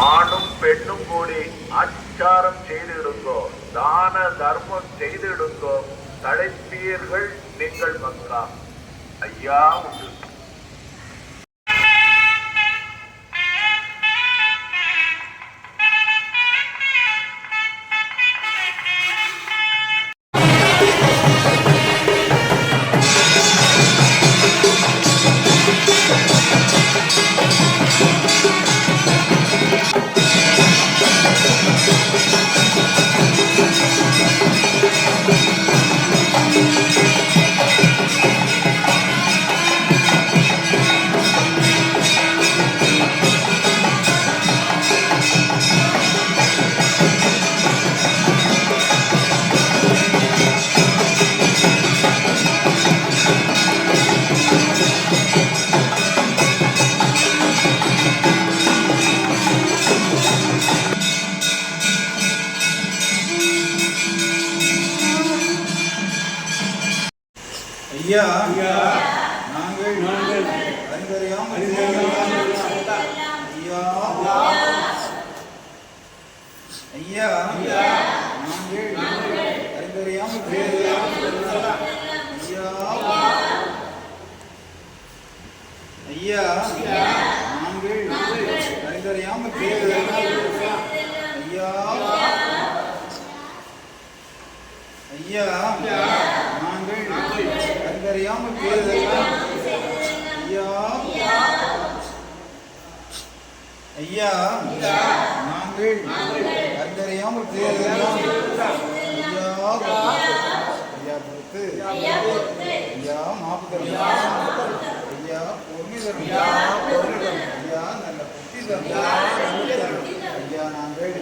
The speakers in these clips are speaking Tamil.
ஆணும் பெண்ணும் கூடி அச்சாரம் செய்திடுங்கோ, தான தர்மம் செய்திடுங்கோ, தழைப்பீர்கள் நீங்கள் மக்கா. ஐயா உண்டு. ஐயா நாங்கள் அறிந்தறியாமல் ஐயா நாங்கள் அறிந்தறியாமல் ஐயா நாங்கள் அறிந்தறியாமல் ஐயா நாங்கள் அறிந்தறியாமல் ஐயா நாங்கள் அறிந்தறியாமல் ஐயா பொறுத்து ஐயா மாப்பு ஐயா பொறுமை தரும் ஐயா நல்ல புத்தி தரும் ஐயா நாங்கள்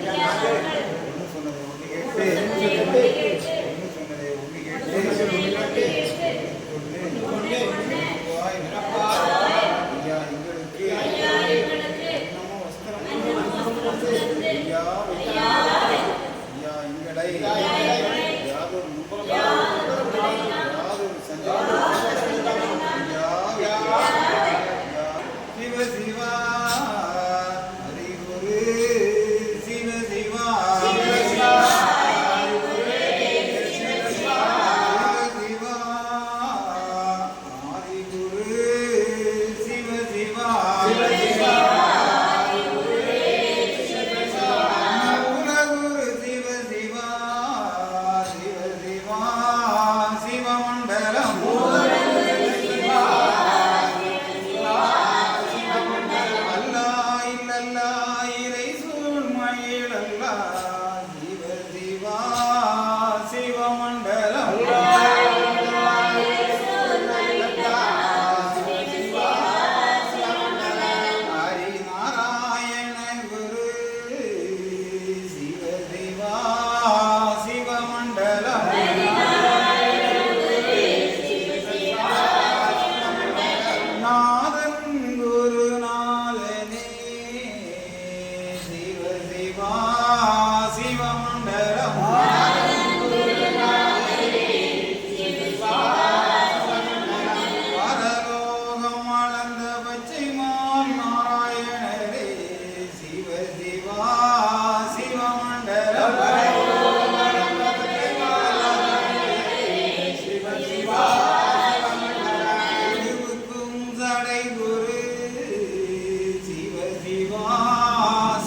ஒன்று சொன்னதை ஒன்று கேட்டு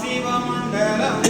சிவமண்டலம்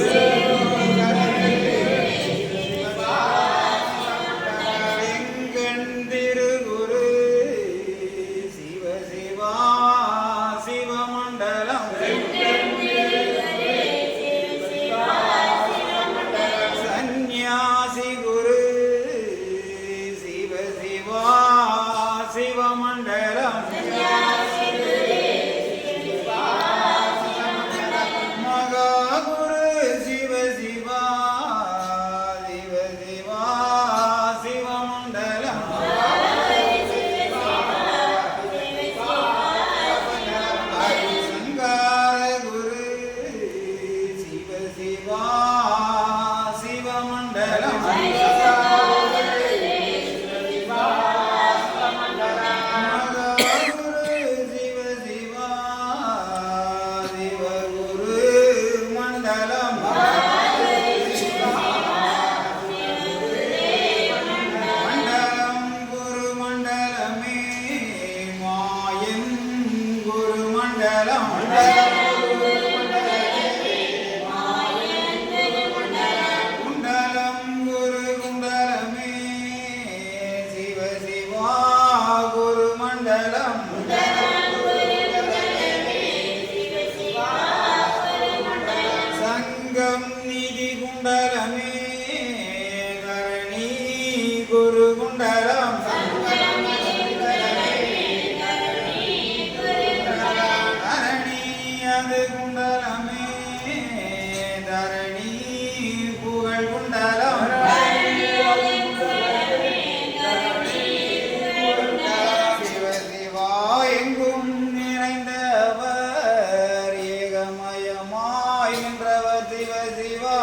சிவாய் நின்றவர் சிவ சிவா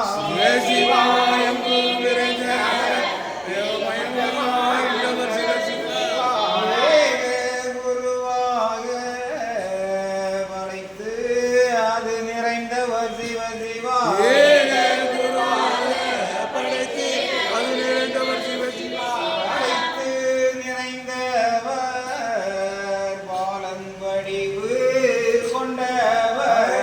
சிவாயம் விரைந்த தேவமயமாய் உள்ளவர் சிவ சிவா ஏக குருவாக படைத்து அது நிறைந்தவர் சிவ சிவா ஏக குருவாக படைத்து அது நிறைந்தவர் சிவ சிவா படைத்து நிறைந்தவர் பாலன் வடிவு கொண்டவர்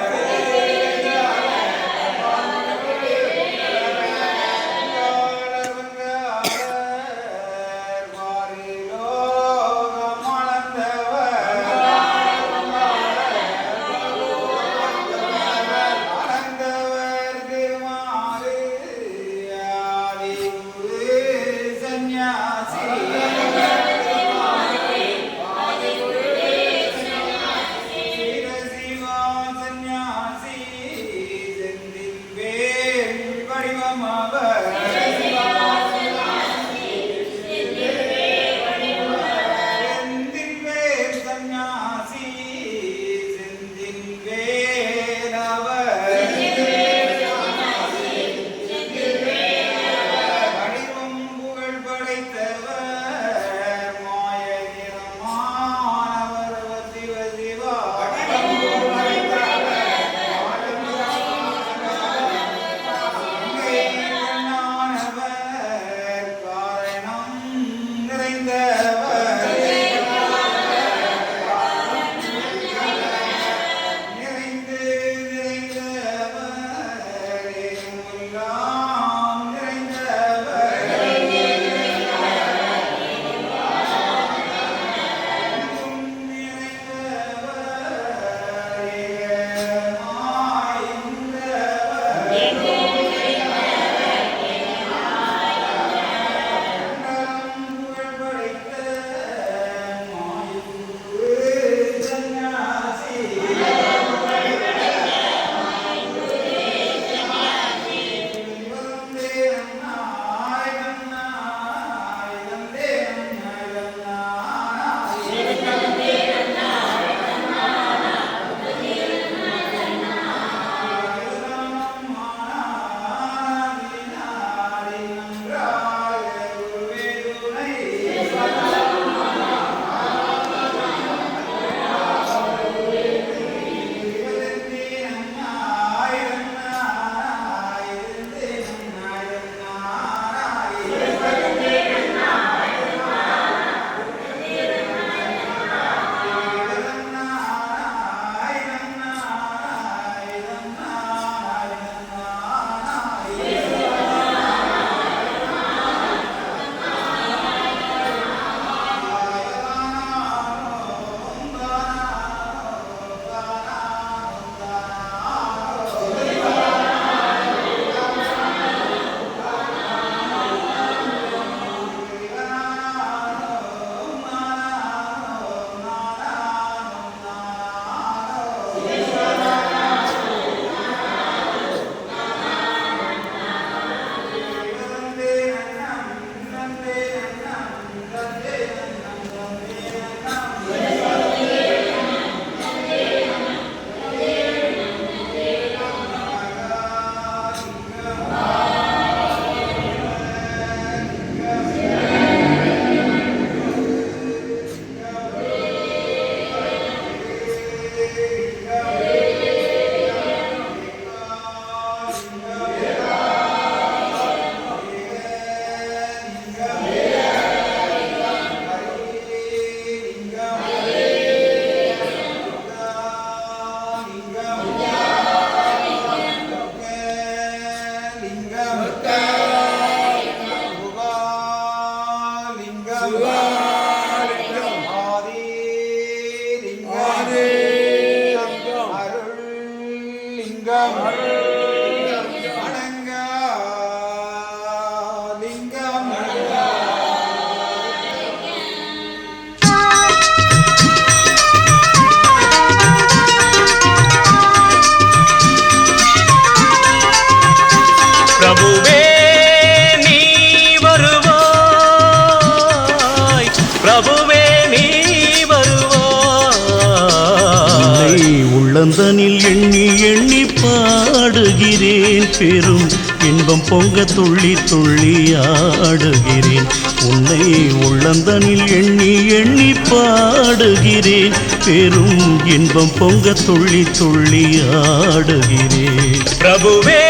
உள்ளந்தனில் எண்ணி எண்ணி பாட பாடுகிறேன், பெரும் இன்பம் பொங்க துள்ளி துள்ளி ஆடுகிறேன். உன்னை உள்ளந்தனில் எண்ணி எண்ணி பாடுகிறேன், பெரும் இன்பம் பொங்க துள்ளி துள்ளி ஆடுகிறேன். பிரபுவே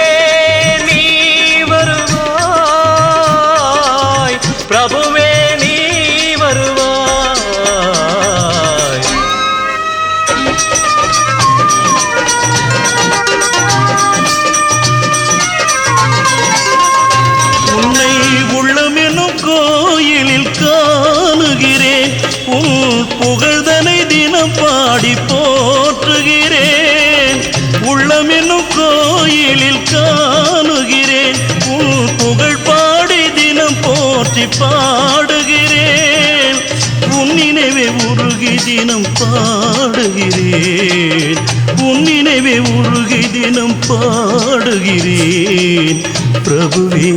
நீ வருவாய், பிரபுவே நீ வருவாய். உன்னை உள்ளமெனும் கோயிலில் காணுகிறேன், உன் புகழ்தனை தினம் பாடி போற்றுகிறேன். உள்ளமெனும் கோயிலில் காணுகிறேன், உன் புகழ் பாடி தினம் போற்றி பாடுகிறேன். உன் நினைவே உருகி தினம் பாடுகிறேன், உன் நினைவே உருகி தினம் பாடுகிறேன். பிரபுவே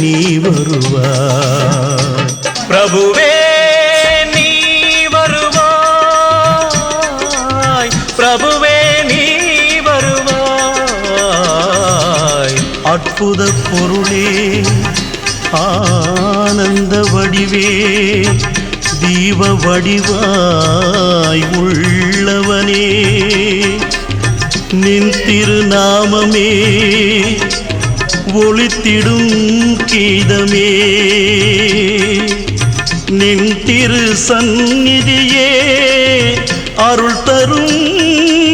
நீ வருவாய், பிரபுவே நீ வருவாய், பிரபுவே நீ வருவாய். அற்புத பொருளே ஆனந்த வடிவே, தீப வடிவாய் உள்ளவனே, நின் திருநாமமே ஒளித்திடும் கீதமே. நின் திரு சந்நிதியே அருள் தரும்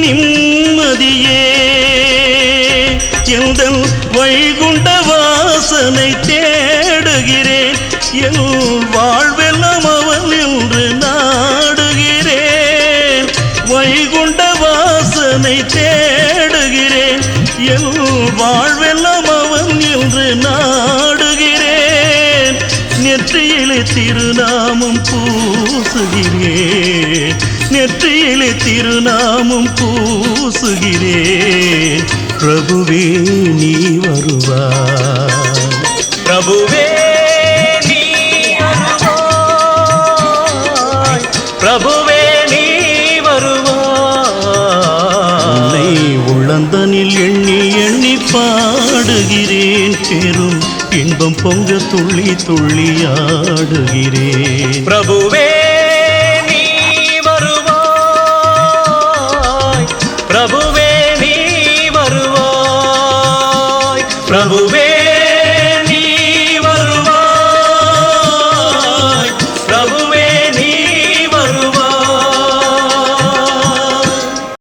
நிம்மதியே. எந்தன் வைகுண்ட வாசனை தேடுகிறேன், என் வாழ்வெல்லாம் அவன் என்று நாடுகிறேன். வைகுண்ட வாசனை தேடுகிறேன், என் வாழ்வெல்லாம் அவன் என்று நாடுகிறேன். நெற்றியிலே திருநாமம் பூசுகிறேன், நெற்றியிலே திருநாமம் பூசுகிறேன். பிரபுவே நீ வருவாய், பிரபுவே நீ வருவாய், பிரபுவே நீ வருவாய். உன்னை உள்ளந்தனில் எண்ணி எண்ணி பாடுகிறேன், பெரும் இன்பம் பொங்க துள்ளி துள்ளி ஆடுகிறேன். பிரபுவே நீ வருவாய், பிரபுவே